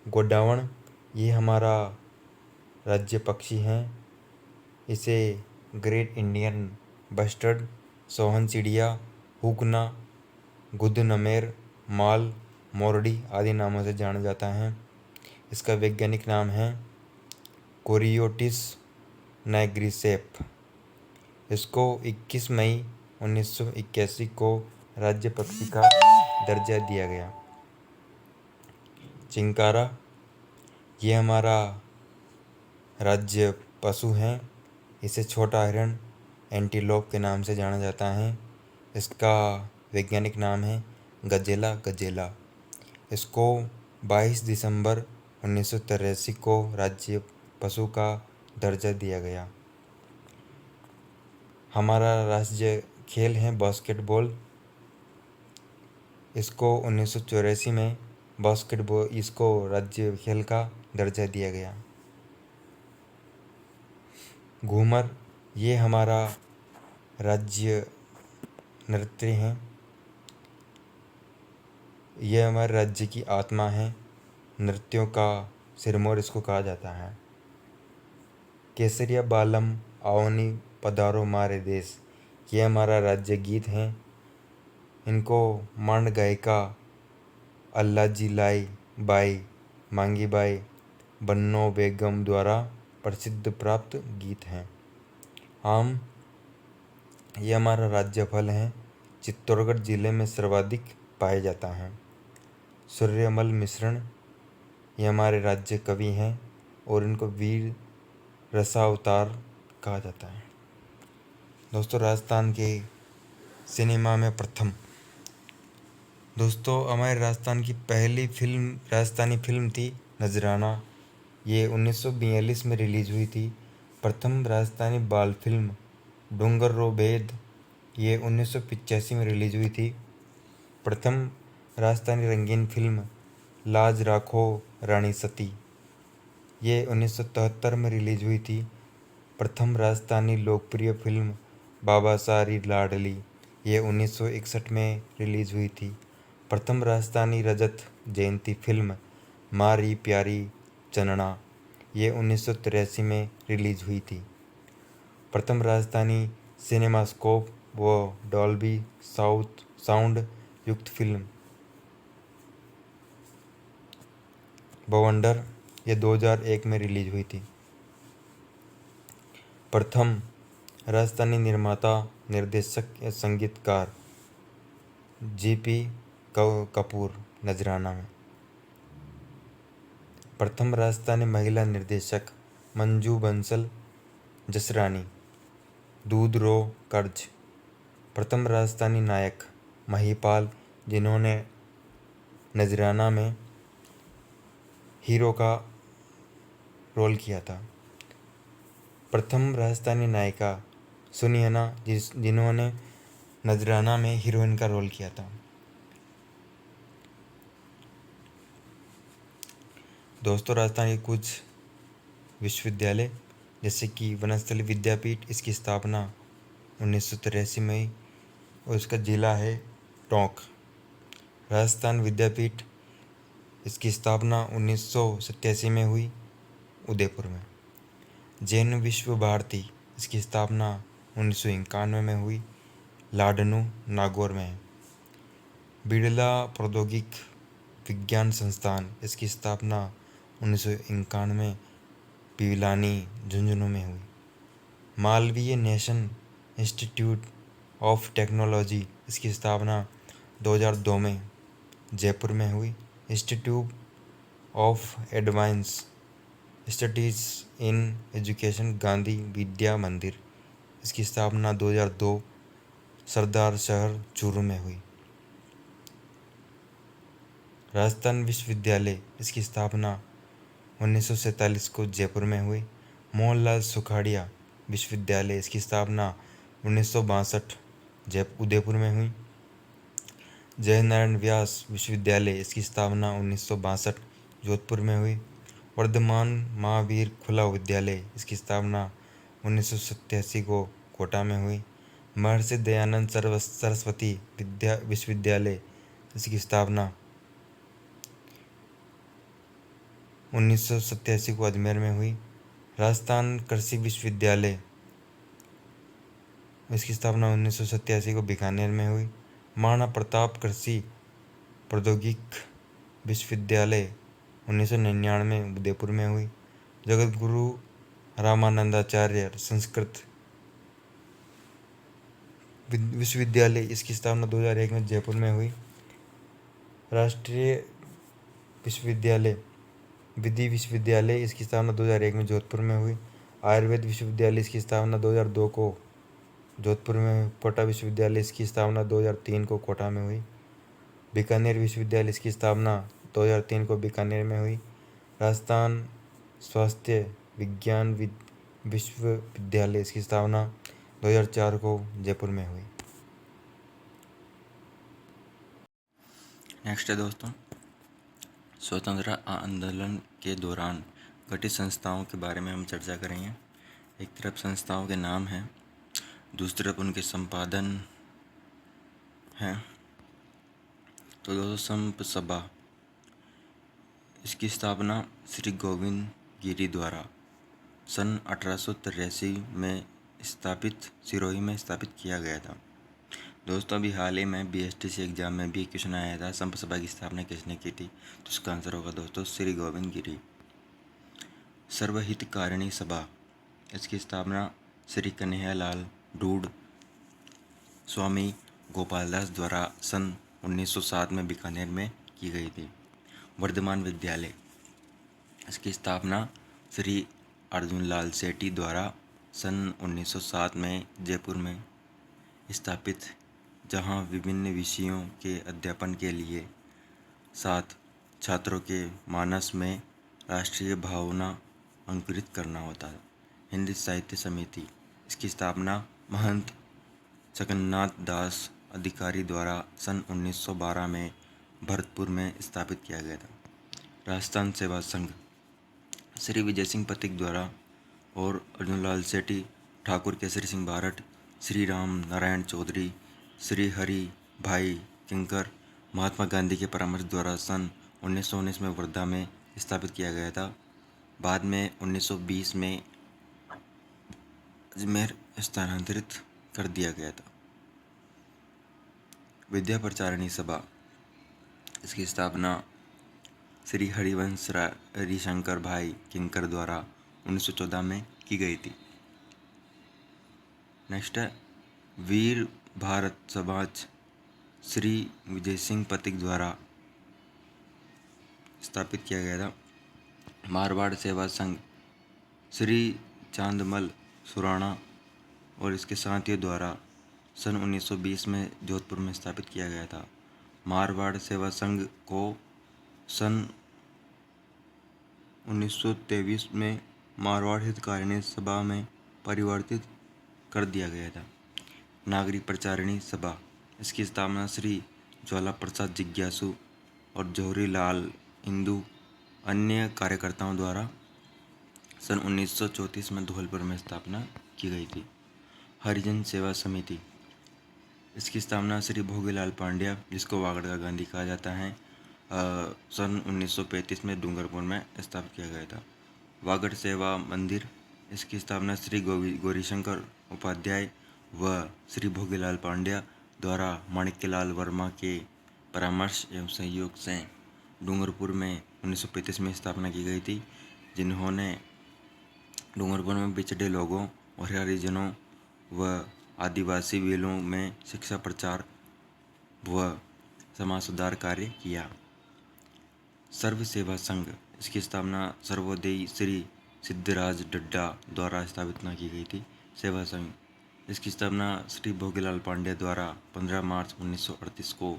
गोडावण ये हमारा राज्य पक्षी है। इसे ग्रेट इंडियन बस्टर्ड, सोहन चिड़िया, हुकना, गुदनमेर, माल, मोरडी आदि नामों से जाना जाता है। इसका वैज्ञानिक नाम है कोरियोटिस नाइग्रिसेप। इसको 21 मई 1981 को राज्य पक्षी का दर्जा दिया गया। चिंकारा ये हमारा राज्य पशु है। इसे छोटा हिरण, एंटीलोप के नाम से जाना जाता है। इसका वैज्ञानिक नाम है गजेला गजेला। इसको 22 दिसंबर 1983 को राज्य पशु का दर्जा दिया गया। हमारा राष्ट्रीय खेल है बास्केटबॉल। इसको 1984 में इसको राज्य खेल का दर्जा दिया गया। घूमर ये हमारा राज्य नृत्य है। यह हमारे राज्य की आत्मा है। नृत्यों का सिरमौर इसको कहा जाता है। केसरिया बालम आवनी पधारो मारे देश ये हमारा राज्य गीत है। इनको मांड गायिका अल्लाजी लाई बाई मांगी बाई बन्नो बेगम द्वारा प्रसिद्ध प्राप्त गीत हैं। आम ये हमारा राज्य फल है। चित्तौड़गढ़ जिले में सर्वाधिक पाया जाता है। सूर्यमल मिश्रण ये हमारे राज्य कवि हैं और इनको वीर रसावतार कहा जाता है। दोस्तों राजस्थान के सिनेमा में प्रथम, दोस्तों हमारे राजस्थान की पहली राजस्थानी फिल्म थी नजराना। ये 1942 में रिलीज हुई थी। प्रथम राजस्थानी बाल फिल्म डूंगर रो भेद ये 1985 में रिलीज हुई थी। प्रथम राजस्थानी रंगीन फिल्म लाज राखो रानी सती ये 1973 में रिलीज हुई थी। प्रथम राजस्थानी लोकप्रिय फिल्म बाबा सारी लाडली ये 1961 में रिलीज हुई थी। प्रथम राजस्थानी रजत जयंती फिल्म मारी प्यारी चनना ये 1983 में रिलीज हुई थी। प्रथम राजस्थानी सिनेमास्कोप व डॉल्बी साउंड युक्त फिल्म बवंडर ये 2001 में रिलीज हुई थी। प्रथम राजस्थानी निर्माता, निर्देशक या संगीतकार जीपी कपूर नजराना में। प्रथम राजस्थानी महिला निर्देशक मंजू बंसल जसरानी दूध रो कर्ज। प्रथम राजस्थानी नायक महिपाल जिन्होंने नजराना में हीरो का रोल किया था। प्रथम राजस्थानी नायिका सुनिहना जिन्होंने नजराना में हीरोइन का रोल किया था। दोस्तों राजस्थान के कुछ विश्वविद्यालय जैसे कि वनस्थली विद्यापीठ, इसकी स्थापना 1983 में और इसका जिला है टोंक। राजस्थान विद्यापीठ इसकी स्थापना 1987 में हुई उदयपुर में। जैन विश्व भारती इसकी स्थापना 1991 में हुई लाडनू नागौर में। बिड़ला प्रौद्योगिक विज्ञान संस्थान इसकी स्थापना 1991 पिवलानी झुंझुनू में हुई। Malaviya nation institute of technology, इसकी स्थापना 2002 में जयपुर में हुई। Institute of advance studies in education, Gandhi Vidya Mandir, इसकी स्थापना 2002 सरदार शहर चूरू में हुई। राजस्थान विश्वविद्यालय, इसकी स्थापना 1947 को जयपुर में हुई। मोहनलाल सुखाड़िया विश्वविद्यालय, इसकी स्थापना 1962 उदयपुर में हुई। जयनारायण व्यास विश्वविद्यालय, इसकी स्थापना 1962 जोधपुर में हुई। वर्धमान महावीर खुला विद्यालय, इसकी स्थापना 1987 को कोटा में हुई। महर्षि दयानंद सरस्वती विश्वविद्यालय, इसकी स्थापना 1987 को अजमेर में हुई। राजस्थान कृषि विश्वविद्यालय, इसकी स्थापना 1987 को बीकानेर में हुई। महाराणा प्रताप कृषि प्रौद्योगिक विश्वविद्यालय 1999 उदयपुर में हुई। जगत गुरु रामानंदाचार्य संस्कृत विश्वविद्यालय, इसकी स्थापना 2001 में जयपुर में हुई। राष्ट्रीय विश्वविद्यालय विधि विश्वविद्यालय, इसकी स्थापना 2001 में जोधपुर में हुई। आयुर्वेद विश्वविद्यालय, इसकी स्थापना 2002 को जोधपुर में हुई। कोटा विश्वविद्यालय, इसकी स्थापना 2003 को कोटा में हुई। बीकानेर विश्वविद्यालय, इसकी स्थापना 2003 को बीकानेर में हुई। राजस्थान स्वास्थ्य विज्ञान विश्वविद्यालय, इसकी स्थापना 2004 को जयपुर में हुई। नेक्स्ट है दोस्तों, स्वतंत्रता आंदोलन के दौरान गठित संस्थाओं के बारे में हम चर्चा करेंगे। एक तरफ संस्थाओं के नाम हैं, दूसरी तरफ उनके संपादन हैं। तो दोस्तों, संप सभा, इसकी स्थापना श्री गोविंद गिरी द्वारा सन 1883 में सिरोही में स्थापित किया गया था। दोस्तों, अभी हाल ही में BSTC एग्जाम में भी क्वेश्चन आया था, संप सभा की स्थापना किसने की थी? तो इसका आंसर होगा दोस्तों श्री गोविंद गिरी। सर्वहितकारिणी सभा, इसकी स्थापना श्री कन्हैयालाल डूड स्वामी गोपालदास द्वारा सन 1907 में बीकानेर में की गई थी। वर्धमान विद्यालय, इसकी स्थापना श्री अर्जुन लाल सेठी द्वारा सन 1907 में जयपुर में स्थापित, जहां विभिन्न विषयों के अध्यापन के लिए साथ छात्रों के मानस में राष्ट्रीय भावना अंकुरित करना होता है। हिंदी साहित्य समिति, इसकी स्थापना महंत जगन्नाथ दास अधिकारी द्वारा सन 1912 में भरतपुर में स्थापित किया गया था। राजस्थान सेवा संघ, श्री विजय सिंह पथिक द्वारा और अर्जुन लाल सेठी, ठाकुर केसरी सिंह बारठ, श्री राम नारायण चौधरी, श्री हरि भाई किंकर, महात्मा गांधी के परामर्श द्वारा सन 1919 में वर्धा में स्थापित किया गया था। बाद में 1920 में अजमेर स्थानांतरित कर दिया गया था। विद्या प्रचारिणी सभा, इसकी स्थापना श्री हरिवंश हरिशंकर भाई किंकर द्वारा 1914 में की गई थी। नेक्स्ट है वीर भारत समाज, श्री विजय सिंह पथिक द्वारा स्थापित किया गया था। मारवाड़ सेवा संघ, श्री चांदमल सुराणा और इसके साथियों द्वारा सन 1920 में जोधपुर में स्थापित किया गया था। मारवाड़ सेवा संघ को सन 1923 में मारवाड़ हितकारिणी सभा में परिवर्तित कर दिया गया था। नागरिक प्रचारिणी सभा, इसकी स्थापना श्री ज्वाला प्रसाद जिज्ञासु और जौहरी लाल इंदू अन्य कार्यकर्ताओं द्वारा सन 1934 में धौलपुर में स्थापना की गई थी। हरिजन सेवा समिति, इसकी स्थापना श्री भोगीलाल पांड्या, जिसको वागड़ का गांधी कहा जाता है, सन 1935 में डूंगरपुर में स्थापित किया गया था। वागड़ सेवा मंदिर, इसकी स्थापना श्री गौरीशंकर उपाध्याय व श्री भोगीलाल पांड्या द्वारा माणिक्यलाल वर्मा के परामर्श एवं सहयोग से डूंगरपुर में 1935 में स्थापना की गई थी, जिन्होंने डूंगरपुर में पिछड़े लोगों और हरिजनों व आदिवासी बेलों में शिक्षा प्रचार व समाज सुधार कार्य किया। सर्व सेवा संघ, इसकी स्थापना सर्वोदय श्री सिद्धराज डड्डा द्वारा स्थापना की गई थी। सेवा संघ, इसकी स्थापना श्री भोगीलाल पांडे द्वारा 15 मार्च 1938 को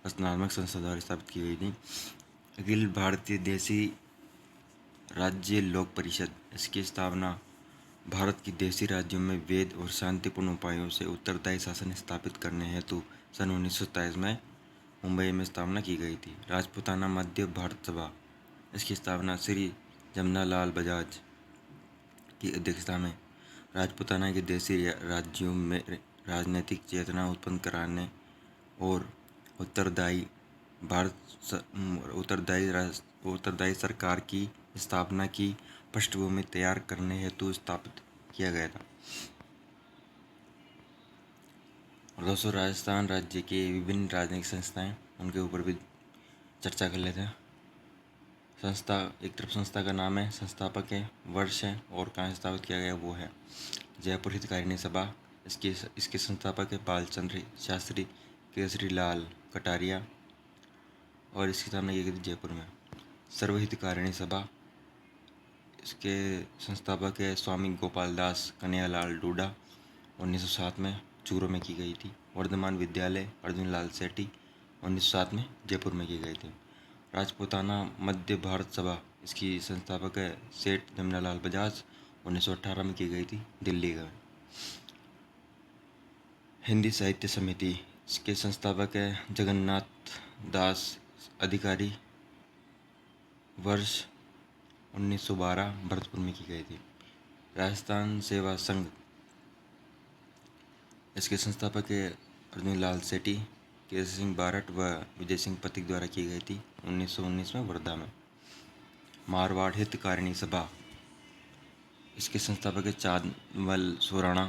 स्नातक संस्था द्वारा स्थापित की गई थी। अखिल भारतीय देशी राज्य लोक परिषद, इसकी स्थापना भारत की देशी राज्यों में वैध और शांतिपूर्ण उपायों से उत्तरदायी शासन स्थापित करने हेतु सन 1927 में मुंबई में स्थापना की गई थी। राजपूताना मध्य भारत सभा, इसकी स्थापना श्री जमनालाल बजाज की अध्यक्षता में राजपूताना के देशी राज्यों में राजनीतिक चेतना उत्पन्न कराने और उत्तरदायी सरकार की स्थापना की पृष्ठभूमि तैयार करने हेतु स्थापित किया गया था। और दोस्तों, राजस्थान राज्य के विभिन्न राजनीतिक संस्थाएं, उनके ऊपर भी चर्चा कर लेते हैं। संस्था, एक तरफ संस्था का नाम है, संस्थापक है, वर्ष है और कहाँ स्थापित किया गया वो है जयपुर हितकारिणी सभा। इसके संस्थापक है बालचंद्र शास्त्री केसरी लाल कटारिया और इसकी स्थापना की गई थी जयपुर में। सर्व हितकारिणी सभा, इसके संस्थापक है स्वामी गोपाल दास कन्हैयालाल डूडा, 1907 में चूरू में की गई थी। वर्धमान विद्यालय अर्जुन लाल सेठी, 1907 में जयपुर में की गई थी। राजपूताना मध्य भारत सभा, इसकी संस्थापक है सेठ जमनालाल बजाज, 1918 में की गई थी दिल्ली में। हिंदी साहित्य समिति, इसके संस्थापक है जगन्नाथ दास अधिकारी, वर्ष 1912 भरतपुर में की गई थी। राजस्थान सेवा संघ, इसके संस्थापक है अर्जुन लाल सेठी, केसरी सिंह बारट व विजय सिंह पथिक द्वारा की गई थी 1919 में वर्धा में। मारवाड़ हितकारिणी सभा, इसके संस्थापक है चांदमल सुराणा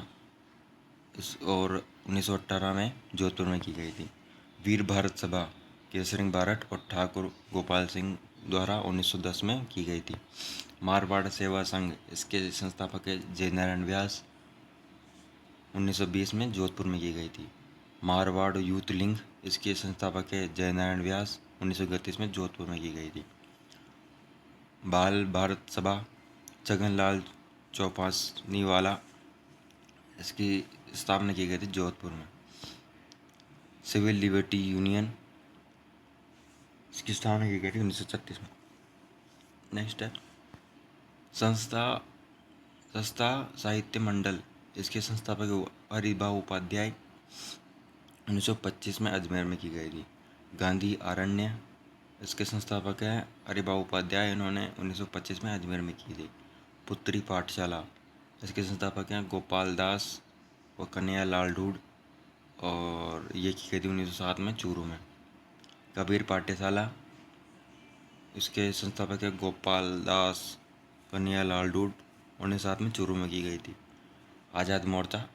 और 1918 में जोधपुर में की गई थी। वीर भारत सभा, केसरी सिंह बारट और ठाकुर गोपाल सिंह द्वारा 1910 में की गई थी। मारवाड़ सेवा संघ, इसके संस्थापक है जयनारायण व्यास, 1920 में जोधपुर में की गई थी। मारवाड़ यूथ लिंग, इसके संस्थापक है जयनारायण व्यास, 1931 में जोधपुर में की गई थी। बाल भारत सभा, छगनलाल चौपासीवाला, इसकी स्थापना की गई थी जोधपुर में। सिविल लिबर्टी यूनियन, इसकी स्थापना की गई थी 1936 में। नेक्स्ट है संस्था साहित्य मंडल, इसके संस्थापक हरिभाऊ उपाध्याय, 1925 में अजमेर में की गई थी। गांधी आरण्य, इसके संस्थापक हैं हरिभाऊ उपाध्याय, इन्होंने 1925 में अजमेर में की थी। पुत्री पाठशाला, इसके संस्थापक हैं गोपाल दास और कन्हैयालाल डूड और ये की गई थी 1907 में चूरू में। कबीर पाठशाला, इसके संस्थापक है गोपाल दास कन्हैयालाल डूड, 1907 में चूरू में की गई थी। आज़ाद मोर्चा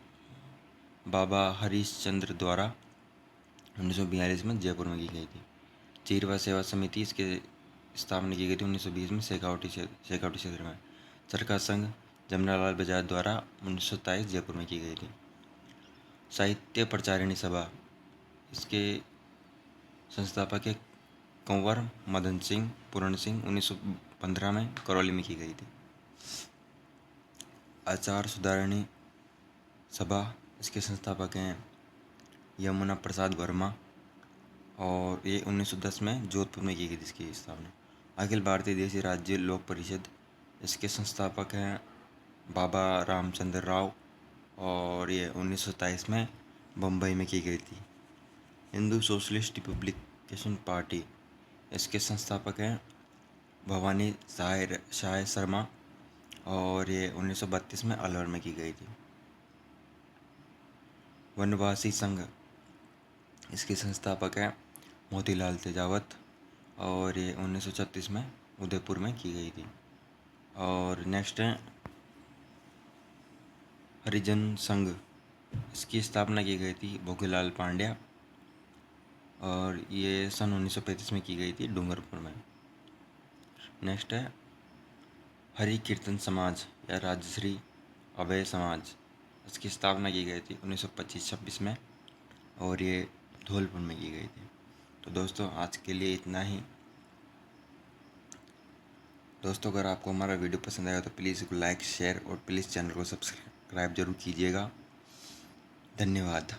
बाबा हरीश चंद्र द्वारा 1942 में जयपुर में की गई थी। चीरवा सेवा समिति, इसके स्थापना की गई थी 1920 में शेखावटी क्षेत्र में। चरखा संघ जमनालाल बजाज द्वारा 1927 जयपुर में की गई थी। साहित्य प्रचारिणी सभा, इसके संस्थापक है कंवर मदन सिंह पूरण सिंह, 1915 में करौली में की गई थी। आचार सुधारणी सभा, इसके संस्थापक हैं यमुना प्रसाद वर्मा और ये 1910 में जोधपुर में की गई थी इसकी स्थापना। अखिल भारतीय देशी राज्य लोक परिषद, इसके संस्थापक हैं बाबा रामचंद्र राव और ये 1927 में बम्बई में की गई थी। हिंदू सोशलिस्ट रिपब्लिकेशन पार्टी, इसके संस्थापक हैं भवानी शाह शर्मा और ये 1932 में अलवर में की गई थी। वनवासी संघ, इसके संस्थापक हैं मोतीलाल तेजावत और ये 1936 में उदयपुर में की गई थी। और नेक्स्ट है हरिजन संघ, इसकी स्थापना की गई थी भोगीलाल पांड्या और ये सन 1935 में की गई थी डूंगरपुर में। नेक्स्ट है हरि कीर्तन समाज या राजश्री अभय समाज, इसकी स्थापना की गई थी 1925-26 में और ये धौलपुर में की गई थी। तो दोस्तों आज के लिए इतना ही। दोस्तों अगर आपको हमारा वीडियो पसंद आया तो प्लीज़ इसको लाइक शेयर और प्लीज़ चैनल को सब्सक्राइब जरूर कीजिएगा। धन्यवाद।